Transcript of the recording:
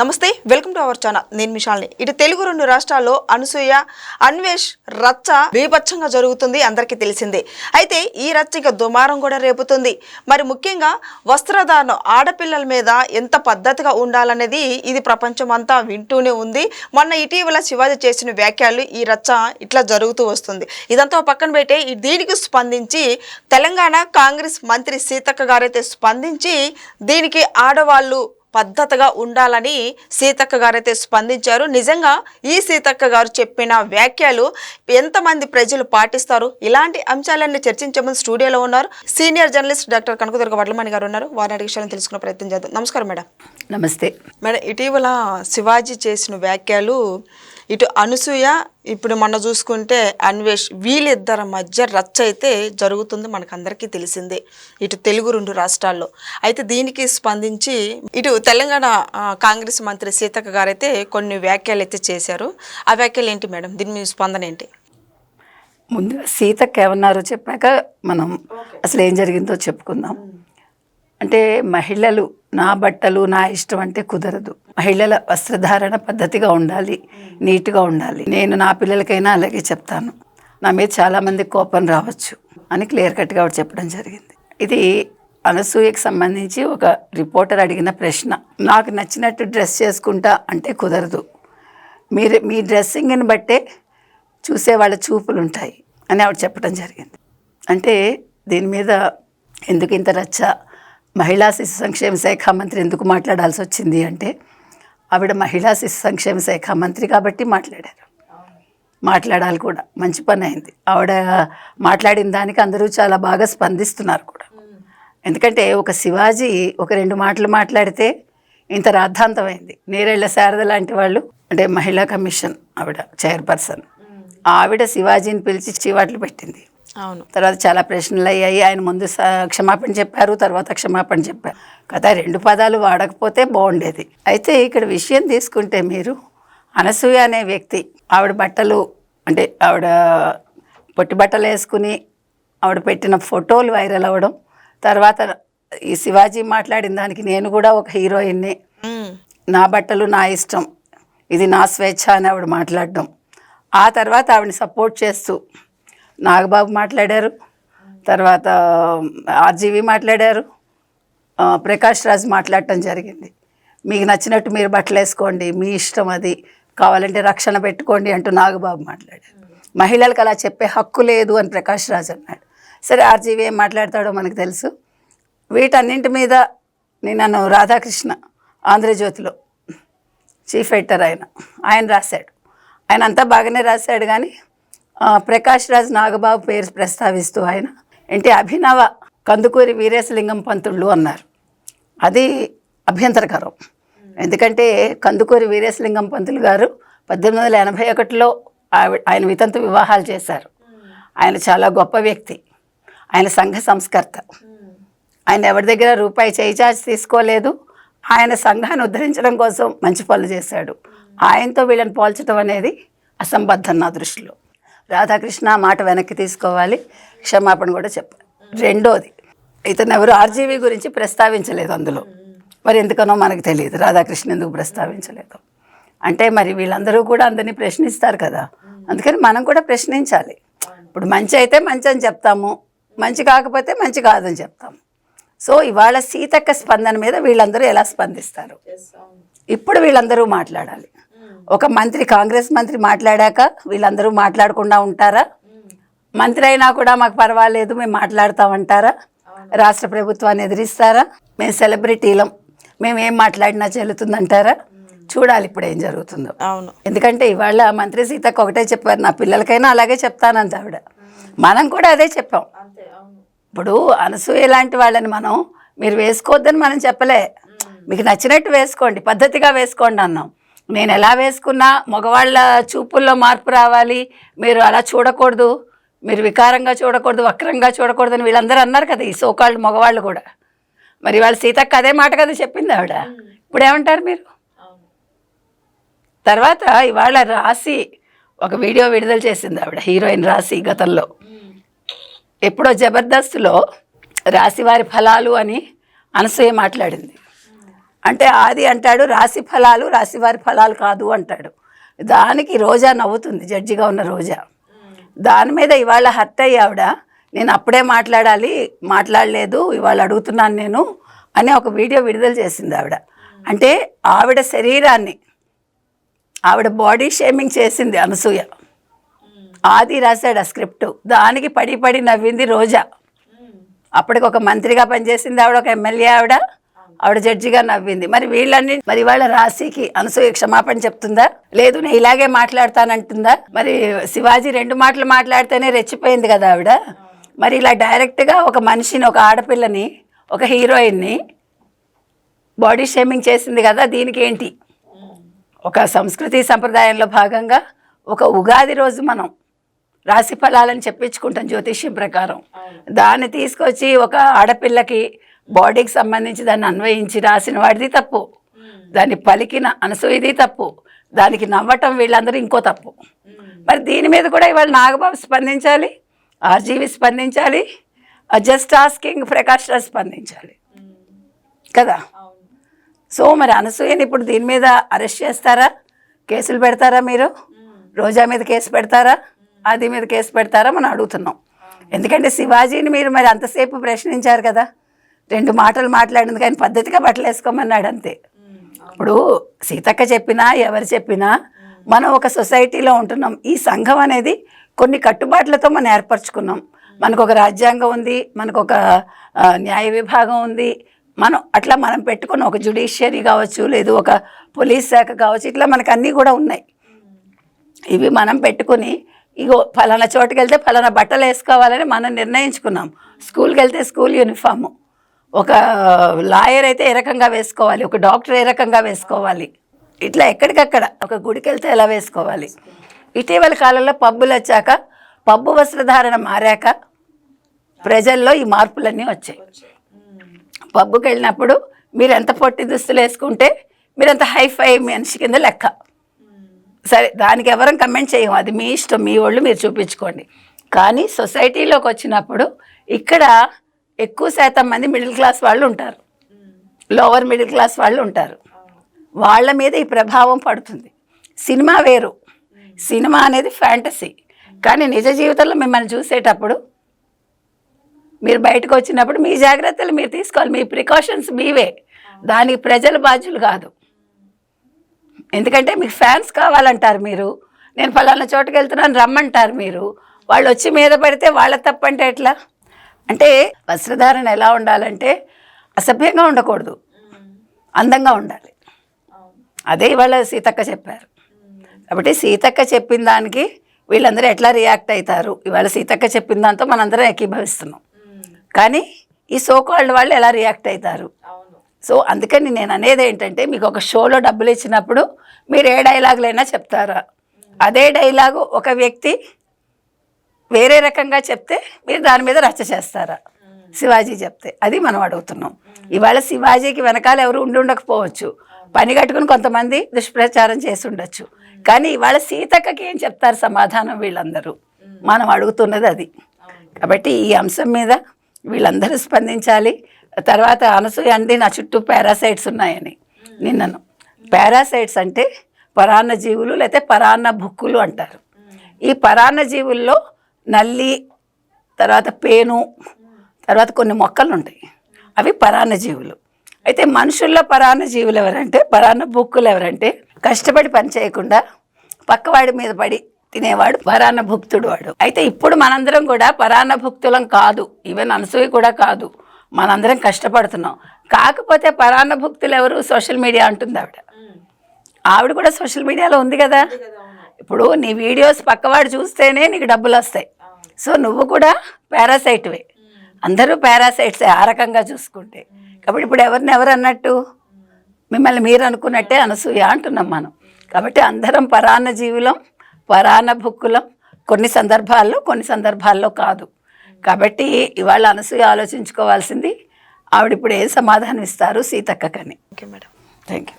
నమస్తే, welcome to our channel. నేను మిషాల్ని. ఇటు తెలుగు రెండు రాష్ట్రాల్లో అనసూయ అన్వేష్ రచ్చ బీభత్సంగా జరుగుతుంది, అందరికీ తెలిసిందే. అయితే ఈ రచ్చ ఇక దుమారం కూడా రేపుతుంది. మరి ముఖ్యంగా వస్త్రధారణం ఆడపిల్లల మీద ఎంత పద్ధతిగా ఉండాలనేది ఇది ప్రపంచం అంతా వింటూనే ఉంది. మొన్న ఇటీవల శివాజీ చేసిన వ్యాఖ్యలు ఈ రచ్చ ఇట్లా జరుగుతూ వస్తుంది. ఇదంతా పక్కన పెట్టే దీనికి స్పందించి తెలంగాణ కాంగ్రెస్ మంత్రి సీతక్క గారైతే స్పందించి దీనికి ఆడవాళ్ళు పద్ధతిగా ఉండాలని సీతక్క గారైతే స్పందించారు. నిజంగా ఈ సీతక్క గారు చెప్పిన వ్యాఖ్యలు ఎంతమంది ప్రజలు పాటిస్తారు? ఇలాంటి అంశాలన్నీ చర్చించే ముందు స్టూడియోలో ఉన్నారు senior journalist doctor Kanakadurga Vadlamani గారు ఉన్నారు. వారిని అడిగే విషయాలను తెలుసుకునే ప్రయత్నం చేద్దాం. నమస్కారం మేడం. నమస్తే మేడం, ఇటీవల శివాజీ చేసిన వ్యాఖ్యలు ఇటు అనసూయ, ఇప్పుడు మొన్న చూసుకుంటే అన్వేష్, వీళ్ళిద్దరి మధ్య రచ్చ అయితే జరుగుతుంది, మనకందరికీ తెలిసిందే ఇటు తెలుగు రెండు రాష్ట్రాల్లో. అయితే దీనికి స్పందించి ఇటు తెలంగాణ కాంగ్రెస్ మంత్రి సీతక్క గారైతే కొన్ని వ్యాఖ్యలు అయితే చేశారు. ఆ వ్యాఖ్యలు ఏంటి మేడం? దీని మీ స్పందన ఏంటి? ముందుగా సీతక్క ఏమన్నారో చెప్పాక మనం అసలు ఏం జరిగిందో చెప్పుకుందాం. అంటే మహిళలు నా బట్టలు నా ఇష్టం అంటే కుదరదు. మహిళల వస్త్రధారణ పద్ధతిగా ఉండాలి, నీట్గా ఉండాలి. నేను నా పిల్లలకైనా అలాగే చెప్తాను. నా మీద చాలామంది కోపం రావచ్చు అని క్లియర్ కట్గా ఆవిడ చెప్పడం జరిగింది. ఇది అనసూయకి సంబంధించి ఒక రిపోర్టర్ అడిగిన ప్రశ్న. నాకు నచ్చినట్టు డ్రెస్ చేసుకుంటా అంటే కుదరదు, మీ డ్రెస్సింగ్ని బట్టే చూసే వాళ్ళ చూపులు ఉంటాయి అని ఆవిడ చెప్పడం జరిగింది. అంటే దీని మీద ఎందుకు ఇంత రచ్చ? మహిళా శిశు సంక్షేమ శాఖ మంత్రి ఎందుకు మాట్లాడాల్సి వచ్చింది అంటే, ఆవిడ మహిళా శిశు సంక్షేమ శాఖ మంత్రి కాబట్టి మాట్లాడాలి కూడా. మంచి పని అయింది. ఆవిడ మాట్లాడిన దానికి అందరూ చాలా బాగా స్పందిస్తున్నారు కూడా. ఎందుకంటే ఒక శివాజీ ఒక రెండు మాటలు మాట్లాడితే ఇంత రాద్ధాంతమైంది. నేరేళ్ల శారద లాంటి వాళ్ళు, అంటే మహిళా కమిషన్ ఆవిడ చైర్పర్సన్, ఆవిడ శివాజీని పిలిచి చీవాట్లు పెట్టింది. అవును. తర్వాత చాలా ప్రశ్నలు అయ్యాయి. ఆయన ముందు క్షమాపణ చెప్పారు, తర్వాత క్షమాపణ చెప్పారు కదా. రెండు పదాలు వాడకపోతే బాగుండేది. అయితే ఇక్కడ విషయం తీసుకుంటే, మీరు అనసూయ అనే వ్యక్తి, ఆవిడ బట్టలు, అంటే ఆవిడ పొట్టి బట్టలు వేసుకుని ఆవిడ పెట్టిన ఫోటోలు వైరల్ అవ్వడం, తర్వాత ఈ శివాజీ మాట్లాడిన దానికి నేను కూడా ఒక హీరోయిన్ని, నా బట్టలు నా ఇష్టం, ఇది నా స్వేచ్ఛ అని ఆవిడ మాట్లాడడం, ఆ తర్వాత ఆవిడని సపోర్ట్ చేస్తూ నాగబాబు మాట్లాడారు, తర్వాత ఆర్జీవి మాట్లాడారు, ప్రకాష్ రాజ్ మాట్లాడటం జరిగింది. మీకు నచ్చినట్టు మీరు బట్టలు వేసుకోండి, మీ ఇష్టం, అది కావాలంటే రక్షణ పెట్టుకోండి అంటూ నాగబాబు మాట్లాడారు. మహిళలకు అలా చెప్పే హక్కు లేదు అని ప్రకాష్ రాజ్ అన్నాడు. సరే, ఆర్జీవి ఏం మాట్లాడతాడో మనకు తెలుసు. వీటన్నింటి మీద నేను రాధాకృష్ణ ఆంధ్రజ్యోతిలో చీఫ్ ఎడిటర్ ఆయన రాశాడు. ఆయన అంతా బాగానే రాశాడు. కానీ ప్రకాష్ రాజ్ నాగబాబు పేరు ప్రస్తావిస్తూ ఆయన ఏంటి అభినవ కందుకూరి వీరేశలింగం పంతుళ్ళు అన్నారు. అది అభ్యంతరకరం. ఎందుకంటే కందుకూరి వీరేశలింగం పంతులు గారు 1881లో ఆయన వితంతు వివాహాలు చేశారు. ఆయన చాలా గొప్ప వ్యక్తి, ఆయన సంఘ సంస్కర్త. ఆయన ఎవరి దగ్గర రూపాయి చేయిచార్చి తీసుకోలేదు. ఆయన సంఘాన్ని ఉద్ధరించడం కోసం మంచి పనులు చేశాడు. ఆయనతో వీళ్ళని పోల్చడం అనేది అసంబద్ధం నా దృష్టిలో. రాధాకృష్ణ మాట వెనక్కి తీసుకోవాలి, క్షమాపణ కూడా చెప్పాలి. రెండోది, ఇతను ఎవరు ఆర్జీవి గురించి ప్రస్తావించలేదు అందులో. మరి ఎందుకనో మనకు తెలియదు రాధాకృష్ణ ఎందుకు ప్రస్తావించలేదు. అంటే మరి వీళ్ళందరూ కూడా అందరినీ ప్రశ్నిస్తారు కదా, అందుకని మనం కూడా ప్రశ్నించాలి. ఇప్పుడు మంచి అయితే మంచి అని చెప్తాము, మంచి కాకపోతే మంచి కాదని చెప్తాము. సో ఇవాళ సీతక్క స్పందన మీద వీళ్ళందరూ ఎలా స్పందిస్తారు? ఇప్పుడు వీళ్ళందరూ మాట్లాడాలి. ఒక మంత్రి, కాంగ్రెస్ మంత్రి మాట్లాడాక వీళ్ళందరూ మాట్లాడకుండా ఉంటారా? మంత్రి అయినా కూడా మాకు పర్వాలేదు, మేము మాట్లాడతామంటారా? రాష్ట్ర ప్రభుత్వాన్ని ఎదిరిస్తారా? మేము సెలబ్రిటీలం, మేము ఏం మాట్లాడినా చెల్లుతుందంటారా? చూడాలి ఇప్పుడు ఏం జరుగుతుందో. అవును. ఎందుకంటే ఇవాళ మంత్రి సీతక్క ఒకటే చెప్పారు, నా పిల్లలకైనా అలాగే చెప్తానంత ఆవిడ. మనం కూడా అదే చెప్పాం. ఇప్పుడు అనసూయ లాంటి వాళ్ళని మనం మీరు వేసుకోవద్దని మనం చెప్పలే, మీకు నచ్చినట్టు వేసుకోండి, పద్ధతిగా వేసుకోండి అన్నాం. నేను ఎలా వేసుకున్నా మగవాళ్ళ చూపుల్లో మార్పు రావాలి, మీరు అలా చూడకూడదు, మీరు వికారంగా చూడకూడదు, వక్రంగా చూడకూడదు అని వీళ్ళందరూ అన్నారు కదా, ఈ సోకాళ్ళు మగవాళ్ళు కూడా. మరి వాళ్ళ సీతక్క అదే మాట కదా చెప్పింది ఆవిడ. ఇప్పుడు ఏమంటారు మీరు? తర్వాత ఇవాళ రాశి ఒక వీడియో విడుదల చేసింది ఆవిడ, హీరోయిన్ రాశి. గతంలో ఎప్పుడో జబర్దస్త్లో రాశి వారి ఫలాలు అని అనసూయ మాట్లాడింది. అంటే ఆది అంటాడు రాశి ఫలాలు రాశివారి ఫలాలు కాదు అంటాడు. దానికి రోజా నవ్వుతుంది, జడ్జిగా ఉన్న రోజా. దాని మీద ఇవాళ హర్ట్ అయ్యి ఆవిడ, నేను అప్పుడే మాట్లాడలేదు, ఇవాళ అడుగుతున్నాను నేను అని ఒక వీడియో విడుదల చేసింది ఆవిడ. అంటే ఆవిడ శరీరాన్ని, ఆవిడ బాడీ షేమింగ్ చేసింది అనసూయ. ఆది రాశాడు ఆ స్క్రిప్ట్, దానికి పడి నవ్వింది రోజా. అప్పటికి ఒక మంత్రిగా పనిచేసింది ఆవిడ, ఒక ఎమ్మెల్యే ఆవిడ జడ్జిగా నవ్వింది. మరి వాళ్ళ రాశికి అనసూయ క్షమాపణ చెప్తుందా? లేదు నేను ఇలాగే మాట్లాడతానంటుందా? మరి శివాజీ 2 మాటలు మాట్లాడితేనే రెచ్చిపోయింది కదా ఆవిడ. మరి ఇలా డైరెక్ట్గా ఒక మనిషిని, ఒక ఆడపిల్లని, ఒక హీరోయిన్ని బాడీ షేమింగ్ చేసింది కదా, దీనికి ఏంటి? ఒక సంస్కృతి సంప్రదాయంలో భాగంగా ఒక ఉగాది రోజు మనం రాశి ఫలాలని చెప్పించుకుంటాం జ్యోతిష్యం ప్రకారం. దాన్ని తీసుకొచ్చి ఒక ఆడపిల్లకి బాడీకి సంబంధించి దాన్ని అన్వయించి రాసిన వాడిది తప్పు, దాన్ని పలికిన అనసూయది తప్పు, దానికి నవ్వటం వీళ్ళందరూ ఇంకో తప్పు. మరి దీని మీద కూడా ఇవాళ నాగబాబు స్పందించాలి, ఆర్జీవి స్పందించాలి, జస్ట్ ఆస్కింగ్ ప్రకాష్ రాజ్ స్పందించాలి కదా. సో మరి అనసూయని ఇప్పుడు దీని మీద అరెస్ట్ చేస్తారా, కేసులు పెడతారా? మీరు రోజా మీద కేసు పెడతారా, ఆది మీద కేసు పెడతారా మనం అడుగుతున్నాం. ఎందుకంటే శివాజీని మీరు మరి అంతసేపు ప్రశ్నించారు కదా, 2 మాటలు మాట్లాడింది కానీ పద్ధతిగా బట్టలు వేసుకోమన్నాడు అంతే. ఇప్పుడు సీతక్క చెప్పినా ఎవరు చెప్పినా మనం ఒక సొసైటీలో ఉంటున్నాం. ఈ సంఘం అనేది కొన్ని కట్టుబాట్లతో మనం ఏర్పరచుకున్నాం. మనకు ఒక రాజ్యాంగం ఉంది, మనకు ఒక న్యాయ విభాగం ఉంది, మనం పెట్టుకున్న ఒక జ్యుడిషియరీ కావచ్చు, లేదు ఒక పోలీస్ శాఖ కావచ్చు, ఇట్లా మనకు అన్నీ కూడా ఉన్నాయి. ఇవి మనం పెట్టుకుని ఇగో ఫలానా చోటుకి వెళ్తే ఫలానా బట్టలు వేసుకోవాలని మనం నిర్ణయించుకున్నాం. స్కూల్కి వెళ్తే స్కూల్ యూనిఫాము, ఒక లాయర్ అయితే ఏ రకంగా వేసుకోవాలి, ఒక డాక్టర్ ఏ రకంగా వేసుకోవాలి, ఇట్లా ఎక్కడికక్కడ ఒక గుడికి వెళ్తే ఎలా వేసుకోవాలి. ఇటీవల కాలంలో పబ్బులు వచ్చాక, పబ్బు వస్త్రధారణ మారాక ప్రజల్లో ఈ మార్పులన్నీ వచ్చాయి. పబ్బుకి వెళ్ళినప్పుడు మీరు ఎంత పొట్టి దుస్తులు వేసుకుంటే మీరు అంత హైఫై మనిషి కింద లెక్క. సరే, దానికి ఎవరం కమెంట్ చేయము, అది మీ ఇష్టం, మీ వాళ్ళు మీరు చూపించుకోండి. కానీ సొసైటీలోకి వచ్చినప్పుడు ఇక్కడ ఎక్కువ శాతం మంది మిడిల్ క్లాస్ వాళ్ళు ఉంటారు, లోవర్ మిడిల్ క్లాస్ వాళ్ళు ఉంటారు. వాళ్ళ మీద ఈ ప్రభావం పడుతుంది. సినిమా వేరు, సినిమా అనేది ఫ్యాంటసీ. కానీ నిజ జీవితంలో మిమ్మల్ని చూసేటప్పుడు మీరు బయటకు వచ్చినప్పుడు మీ జాగ్రత్తలు మీరు తీసుకోవాలి, మీ ప్రికాషన్స్ మీవే, దానికి ప్రజల బాధ్యులు కాదు. ఎందుకంటే మీకు ఫ్యాన్స్ కావాలంటారు మీరు, నేను ఫలానా చోటుకి వెళ్తున్నాను రమ్మంటారు మీరు, వాళ్ళు వచ్చి మీద పడితే వాళ్ళ తప్పంటే ఎట్లా? అంటే వస్త్రధారణ ఎలా ఉండాలంటే అసభ్యంగా ఉండకూడదు, అందంగా ఉండాలి. అదే ఇవాళ సీతక్క చెప్పారు. కాబట్టి సీతక్క చెప్పిన దానికి వీళ్ళందరూ ఎట్లా రియాక్ట్ అవుతారు, ఇవాళ సీతక్క చెప్పిన దాంతో మనందరం ఏకీభవిస్తున్నాం. కానీ ఈ సోకాల్డ్ వాళ్ళు ఎలా రియాక్ట్ అవుతారు? సో అందుకని నేను అనేది ఏంటంటే, మీకు ఒక షోలో డబ్బులు ఇచ్చినప్పుడు మీరు ఏ డైలాగులైనా చెప్తారా? అదే డైలాగు ఒక వ్యక్తి వేరే రకంగా చెప్తే మీరు దాని మీద రచ్చ చేస్తారా? శివాజీ చెప్తే అది మనం అడుగుతున్నాం. ఇవాళ శివాజీకి వెనకాల ఎవరు ఉండకపోవచ్చు, పని కట్టుకుని కొంతమంది దుష్ప్రచారం చేసి ఉండొచ్చు. కానీ ఇవాళ సీతక్కకి ఏం చెప్తారు సమాధానం వీళ్ళందరూ? మనం అడుగుతున్నది అది. కాబట్టి ఈ అంశం మీద వీళ్ళందరూ స్పందించాలి. తర్వాత అనసూయ అంది నా చుట్టూ పారాసైట్స్ ఉన్నాయని. నిన్నను పారాసైట్స్ అంటే పరాన్న జీవులు, లేకపోతే పరాన్న భుక్కులు అంటారు. ఈ పరాన్న జీవుల్లో నల్లి, తర్వాత పేను, తర్వాత కొన్ని మొక్కలు ఉంటాయి, అవి పరాన్న జీవులు. అయితే మనుషుల్లో పరాన్న జీవులు ఎవరంటే, పరాన్న భుక్కులు ఎవరంటే కష్టపడి పని చేయకుండా పక్కవాడి మీద పడి తినేవాడు పరాన్న భుక్తుడు వాడు. అయితే ఇప్పుడు మనందరం కూడా పరాన్న భుక్తులం కాదు, ఈవెన్ అనసూయ కూడా కాదు, మనందరం కష్టపడుతున్నాం. కాకపోతే పరాన్న భుక్తులు ఎవరు? సోషల్ మీడియా అంటుంది ఆవిడ కూడా సోషల్ మీడియాలో ఉంది కదా. ఇప్పుడు నీ వీడియోస్ పక్కవాడు చూస్తేనే నీకు డబ్బులు వస్తాయి. సో నువ్వు కూడా పారాసైట్వే, అందరూ పారాసైట్సే ఆ రకంగా చూసుకుంటే. కాబట్టి ఇప్పుడు ఎవరు అన్నట్టు, మిమ్మల్ని మీరు అనుకున్నట్టే అనసూయ అంటున్నాం మనం. కాబట్టి అందరం పరాన్న జీవులం, పరాన్న భుక్కులం, కొన్ని సందర్భాల్లో కాదు. కాబట్టి ఇవాళ అనసూయ ఆలోచించుకోవాల్సింది, ఆవిడ ఇప్పుడు ఏం సమాధానం ఇస్తారు సీతక్కకని. Okay madam, thank you.